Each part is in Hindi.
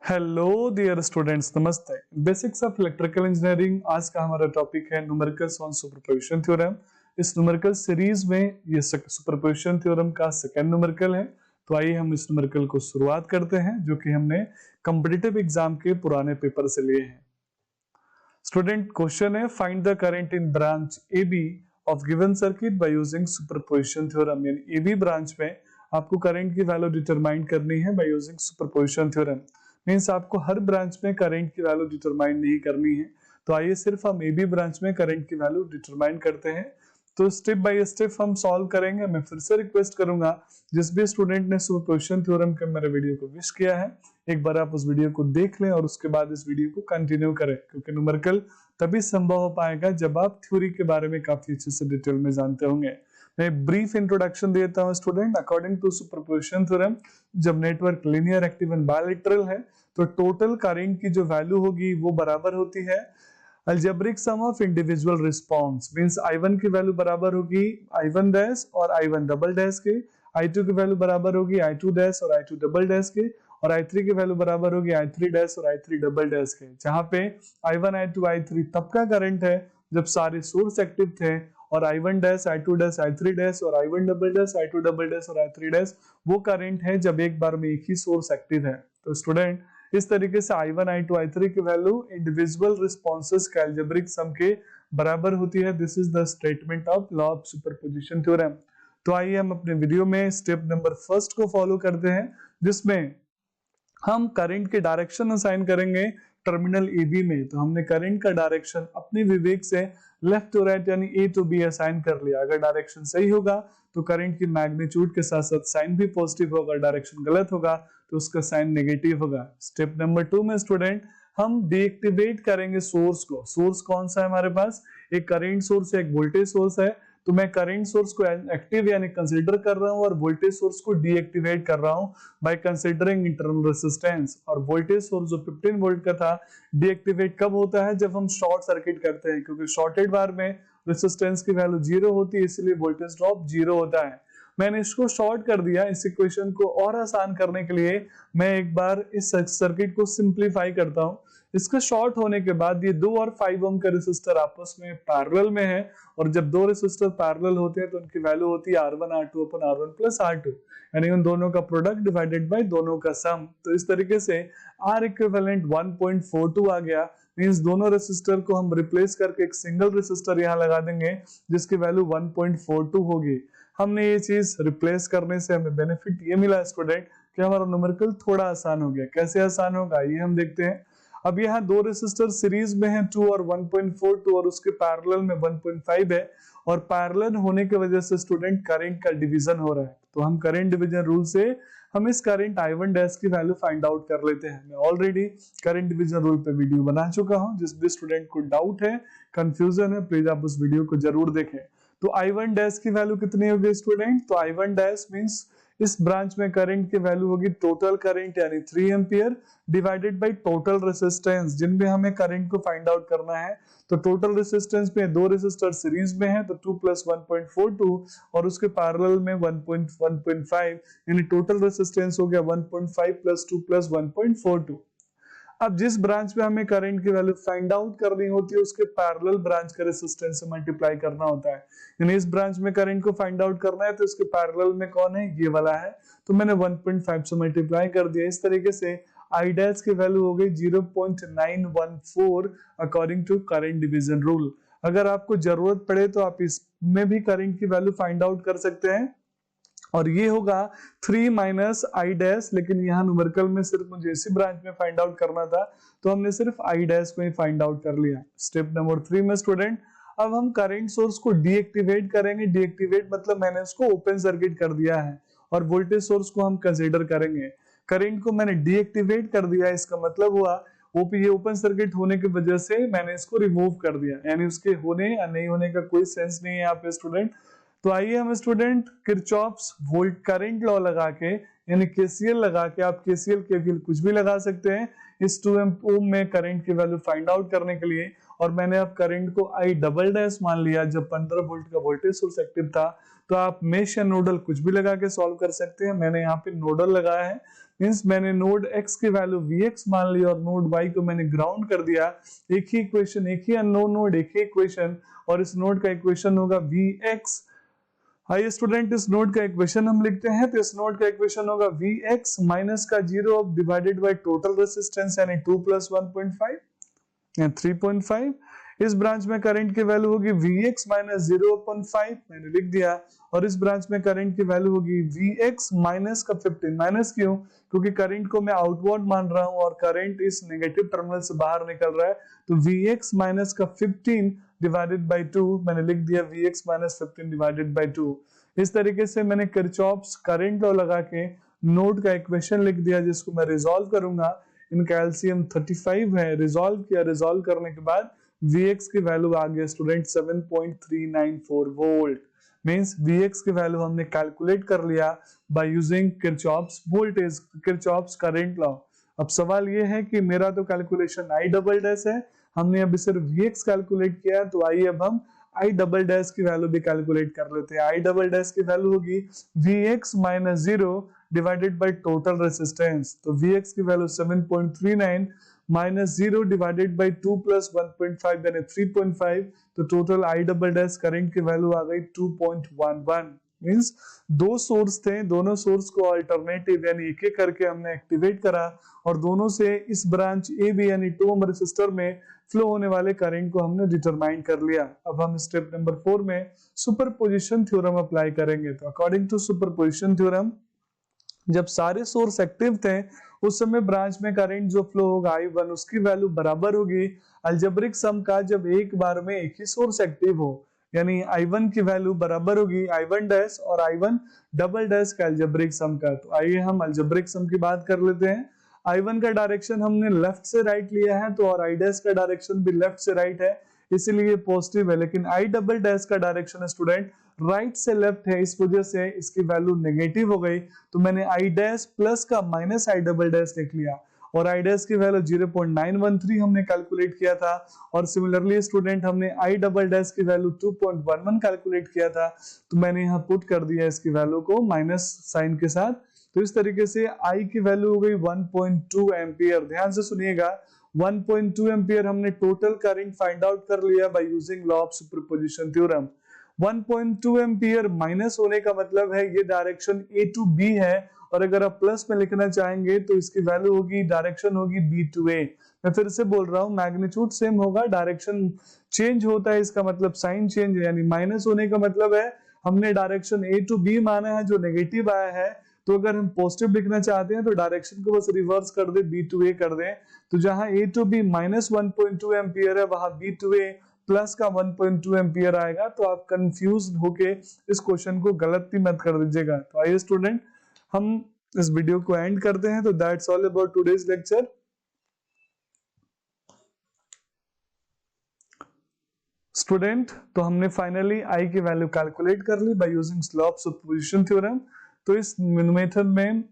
हेलो डियर स्टूडेंट्स, नमस्ते। बेसिक्स ऑफ इलेक्ट्रिकल इंजीनियरिंग आज का हमारा टॉपिक है न्यूमेरिकल्स ऑन सुपरपोजिशन थ्योरम। इस न्यूमेरिकल सीरीज में ये सुपरपोजिशन थ्योरम का सेकंड न्यूमेरिकल है। तो आइए हम इस न्यूमेरिकल को शुरुआत करते हैं, जो कि हमने कॉम्पिटिटिव एग्जाम के पुराने पेपर से लिए हैं। स्टूडेंट, क्वेश्चन है find the current in branch A B of given circuit by using superposition theorem. यानी ए बी ब्रांच में आपको करंट की वैल्यू डिटरमाइन करनी है bye using superposition theorem. Means आपको हर ब्रांच में करंट की वैल्यू डिटरमाइन नहीं करनी है। तो आइए सिर्फ हम ए बी ब्रांच में करंट की वैल्यू डिटरमाइन करते हैं। तो स्टेप बाय स्टेप हम सॉल्व करेंगे। मैं फिर से रिक्वेस्ट करूंगा, जिस भी स्टूडेंट ने सुपरपोजिशन थ्योरम के मेरे वीडियो को विश किया है, एक बार आप उस वीडियो को देख लें और उसके बाद इस वीडियो को कंटिन्यू करें, क्योंकि न्यूमेरिकल तभी संभव हो पाएगा जब आप थ्योरी के बारे में काफी अच्छे से डिटेल में जानते होंगे। मैं ब्रीफ इंट्रोडक्शन देता हूं student. According to superposition theorem, जब network linear, active and bilateral है तो टोटल करंट की जो वैल्यू होगी वो बराबर होती है algebraic sum of individual response. Means I1 की वैल्यू बराबर होगी I1 डैश और I1 डबल डैश के, I2 की वैल्यू बराबर होगी I2 डैश और I2 डबल डैश के, और I3 की वैल्यू बराबर होगी I3 डैश और I3 डबल डैश के। जहां पे I1 I2 I3 तब का करंट है जब सारे सोर्स एक्टिव थे, और I1 dash I2 dash I3 dash और I1 double dash I2 double dash और I3 डैश वो करंट है जब एक बार में एक ही सोर्स एक्टिव है। तो स्टूडेंट, इस तरीके से I1 I2 I3 की वैल्यू इंडिविजुअल रिस्पॉन्सेस के अलजेब्रिक सम के बराबर होती है। This is the statement of law of superposition theorem. तो आइए हम अपने वीडियो में स्टेप नंबर फर्स्ट को फॉलो करते हैं, जिसमें हम करंट के डायरेक्शन असाइन करेंगे टर्मिनल ए बी में। तो हमने करंट का डायरेक्शन अपने विवेक से लेफ्ट टू राइट यानी ए टू बी असाइन कर लिया। अगर डायरेक्शन सही होगा तो करंट की मैग्नीट्यूड के साथ साथ साइन भी पॉजिटिव होगा, डायरेक्शन गलत होगा तो उसका साइन नेगेटिव होगा। स्टेप नंबर 2 में स्टूडेंट हम डीएक्टिवेट करेंगे सोर्स को। सोर्स कौन सा है हमारे पास? एक करंट सोर्स है, एक वोल्टेज सोर्स है। तो मैं करंट सोर्स को एक्टिव यानी कंसीडर कर रहा हूं और वोल्टेज सोर्स को डीएक्टिवेट कर रहा हूं बाय कंसीडरिंग इंटरनल रेजिस्टेंस। और वोल्टेज सोर्स जो 15 वोल्ट का था, डीएक्टिवेट कब होता है? जब हम शॉर्ट सर्किट करते हैं, क्योंकि शॉर्टेड बार में रेजिस्टेंस की वैल्यू 0 होती है, इसलिए वोल्टेज ड्रॉप 0 होता है। मैंने इसको शॉर्ट कर दिया। इस इक्वेशन को और आसान करने के लिए मैं एक बार इस सर्किट को सिंप्लीफाई करता हूं। इसका शॉर्ट होने के बाद ये 2 और 5 ओम का रेसिस्टर आपस में पैरेलल में है, और जब दो रेसिस्टर पैरेलल होते हैं तो उनकी वैल्यू होती है R1 R2 अपन R1 प्लस R2, यानी उन दोनों का प्रोडक्ट डिवाइडेड बाय दोनों का सम। तो इस तरीके से R इक्विवेलेंट 1.42 आ गया। मींस दोनों रेसिस्टर को हम रिप्लेस करके एक सिंगल रेसिस्टर यहाँ लगा देंगे जिसकी वैल्यू 1.42 होगी। हमने ये चीज रिप्लेस करने से हमें बेनिफिट ये मिला स्टूडेंट कि हमारा न्यूमेरिकल थोड़ा आसान हो गया। कैसे आसान होगा ये हम देखते हैं। अब यहाँ दो रेसिस्टर सीरीज में हैं 2 और 1.42, और उसके पैरेलल में 1.5 है, और पैरेलल होने की वजह से स्टूडेंट करंट का डिवीजन हो रहा है। तो हम करंट डिवीजन रूल से हम इस करंट I1 डैश की वैल्यू फाइंड आउट कर लेते हैं। मैं ऑलरेडी करंट डिवीजन रूल पे वीडियो बना चुका हूं। जिस भी स्टूडेंट को डाउट है, कंफ्यूजन है, प्लीज आप उस वीडियो को जरूर देखें। तो I1 डैश की वैल्यू कितनी होगी स्टूडेंट? तो I1 डैश मींस इस ब्रांच में करंट की वैल्यू होगी टोटल करंट यानी 3 ampere divided by total resistance, जिनमें हमें करंट को फाइंड आउट करना है। तो टोटल रेजिस्टेंस में दो रेजिस्टर सीरीज में है, तो 2 प्लस 1.42 और उसके पैरेलल में 1.5, यानी टोटल रेजिस्टेंस हो गया 1.5 प्लस 2 प्लस 1.42। अब जिस ब्रांच में हमें करंट की वैल्यू फाइंड आउट करनी होती है उसके पैरेलल ब्रांच का रेजिस्टेंस से मल्टीप्लाई करना होता है। यानी इस ब्रांच में करंट को फाइंड आउट करना है तो इसके पैरेलल में कौन है? ये वाला है। तो मैंने 1.5 से मल्टीप्लाई कर दिया। इस तरीके से I डैश की वैल्यू हो गई 0.914 according to current division rule. अगर आपको जरूरत पड़े तो आप इसमें भी करंट की वैल्यू फाइंड आउट कर सकते हैं, और ये होगा 3 माइनस I डैश। लेकिन यहाँ न्यूमेरिकल में सिर्फ मुझे इसी ब्रांच में फाइंड आउट करना था, तो हमने सिर्फ I डैश को ही फाइंड आउट कर लिया। स्टेप नंबर 3 में स्टूडेंट अब हम करंट सोर्स को डीएक्टिवेट करेंगे। डीएक्टिवेट मतलब मैंने उसको ओपन सर्किट कर दिया है, और वोल्टेज सोर्स को हम कंसीडर करेंगे। करंट को मैंने डीएक्टिवेट कर दिया, इसका मतलब हुआ ये ओपन सर्किट होने की वजह से मैंने इसको रिमूव कर दिया, यानी उसके होने या नहीं होने का कोई सेंस नहीं है यहाँ पे स्टूडेंट। तो आइए हम student Kirchhoff's volt current law लगा के, यानी केसीएल लगा के, आप केसीएल केवीएल कुछ भी लगा सकते हैं इस 2 ओम में करंट की वैल्यू फाइंड आउट करने के लिए। और मैंने अब करंट को I डबल डैश मान लिया जब 15 वोल्ट का वोल्टेज सोर्स एक्टिव था। तो आप मेश या नोडल कुछ भी लगा के सॉल्व कर सकते हैं। मैंने यहाँ पे नोडल लगाया है मींस मैंने नोड x की वैल्यू vx मान ली और नोड y को मैंने ग्राउंड कर दिया। एक ही इक्वेशन, एक ही अननोन नोड, एक ही इक्वेशन, और इस नोड का इक्वेशन होगा vx। हाई स्टूडेंट, इस नोड का इक्वेशन हम लिखते हैं, तो इस नोड का इक्वेशन होगा vx माइनस का 0 डिवाइडेड बाय टोटल रेजिस्टेंस यानी 2 प्लस 1.5 या 3.5। इस ब्रांच में करंट की वैल्यू होगी vx माइनस 0.5, मैंने लिख दिया। और इस ब्रांच में करंट की वैल्यू होगी vx माइनस का 15। माइनस क्यों? क्योंकि करंट को मैं आउटवर्ड मान रहा हूं और करंट इस नेगेटिव टर्मिनल से बाहर निकल रहा है, तो vx माइनस का 15 डिवाइडेड बाय 2, मैंने लिख दिया vx माइनस 15 डिवाइडेड बाय 2। इस तरीके से मैंने किरचॉफ्स करंट लॉ लगा के नोड का इक्वेशन लिख दिया, जिसको मैं रिजॉल्व करूंगा। इनका एलसीएम 35 है, रिजॉल्व किया। रिजॉल्व करने के बाद Vx की वैल्यू आ गया स्टूडेंट 7.394 वोल्ट। मींस Vx की वैल्यू हमने कैलकुलेट कर लिया by using Kirchhoff's voltage, Kirchhoff's current law. अब सवाल ये है कि मेरा तो कैलकुलेशन I डबल डैश है, हमने अभी सिर्फ Vx कैलकुलेट किया, तो आइए अब हम I डबल डैश की वैल्यू भी कैलकुलेट कर लेते हैं। I डबल डैश की वैल्यू होगी Vx minus 0 divided by total resistance. तो Vx की value 7.39 minus 0 divided by 2 plus 1.5 यानी 3.5, तो total I double dash current की वैल्यू आ गई 2.11। मींस दो सोर्स थे, दोनों सोर्स को अल्टरनेटिव यानी एक एक करके हमने एक्टिवेट करा और दोनों से इस ब्रांच ए बी यानी 2 ओम रेसिस्टर में फ्लो होने वाले करंट को हमने डिटरमाइन कर लिया। अब हम स्टेप नंबर 4 में सुपरपोजिशन थ्योरम अप्लाई करेंगे। तो अकॉर्डिंग टू सुपरपोजिशन थ्योरम, जब सारे सोर्स एक्टिव थे उस समय ब्रांच में करंट जो फ्लो होगा I1, उसकी वैल्यू बराबर होगी अलजेब्रिक सम का जब एक बार में एक ही सोर्स एक्टिव हो, यानी I1 की वैल्यू बराबर होगी I1 डैश और I1 डबल डैश का अलजेब्रिक सम का। तो आइए हम अलजेब्रिक सम की बात कर लेते हैं। I1 का डायरेक्शन हमने लेफ्ट से राइट लिया है, तो और I डैश का डायरेक्शन भी लेफ्ट से राइट है, इसीलिए पॉजिटिव है। लेकिन I डबल डैश का डायरेक्शन स्टूडेंट राइट से लेफ्ट है, इस वजह से इसकी वैल्यू नेगेटिव हो गई। तो मैंने I डैश प्लस का माइनस I डबल डैश लिख लिया और I डैश की वैल्यू 0.913 हमने कैलकुलेट किया था। और सिमिलरली स्टूडेंट हमने I डबल डैश की वैल्यू 2.11 कैलकुलेट किया था, तो मैंने यहाँ पुट कर दिया इसकी वैल्यू को माइनस साइन के साथ। तो इस तरीके से I की वैल्यू हो गई 1.2 एम्पियर। ध्यान से सुनिएगा, 1.2 एम्पियर हमने टोटल करंट फाइंड आउट कर लिया bye using law of superposition theorem. 1.2 ampere minus होने का मतलब है ये डायरेक्शन A टू B है, और अगर आप प्लस में लिखना चाहेंगे तो इसकी वैल्यू होगी, डायरेक्शन होगी B टू A। मैं फिर से बोल रहा हूँ, मैग्नीट्यूड सेम होगा, डायरेक्शन चेंज होता है, इसका मतलब साइन चेंज है। यानी माइनस होने का मतलब है हमने डायरेक्शन A टू B माना है जो नेगेटिव आया है, तो अगर हम पॉजिटिव लिखना चाहते हैं तो डायरेक्शन को बस रिवर्स कर दे, B टू A कर दें। तो जहां A to B minus 1.2 ampere है, वहां B टू A प्लस का 1.2 एम्पियर आएगा। तो आप कंफ्यूज होके इस क्वेश्चन को गलती मत कर दीजिएगा। तो आइए स्टूडेंट, हम इस वीडियो को एंड करते हैं। तो that's all about today's lecture. Student, तो हमने फाइनली I की वैल्यू कैलकुलेट कर ली by using law of superposition theorem. तो इस मेथड में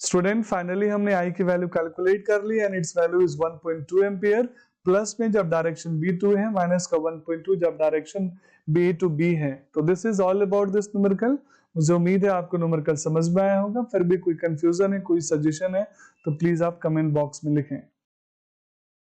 स्टूडेंट फाइनली हमने I की वैल्यू कैलकुलेट कर ली and its value is 1.2 ampere. Plus में जब डायरेक्शन B2 है, माइनस का 1.2 जब डायरेक्शन B टू B है। तो this is all about this numerical. मुझे उम्मीद है आपको न्यूमेरिकल समझ में आया होगा। फिर भी कोई कंफ्यूजन है, कोई सजेशन है, तो प्लीज आप कमेंट बॉक्स में लिखें।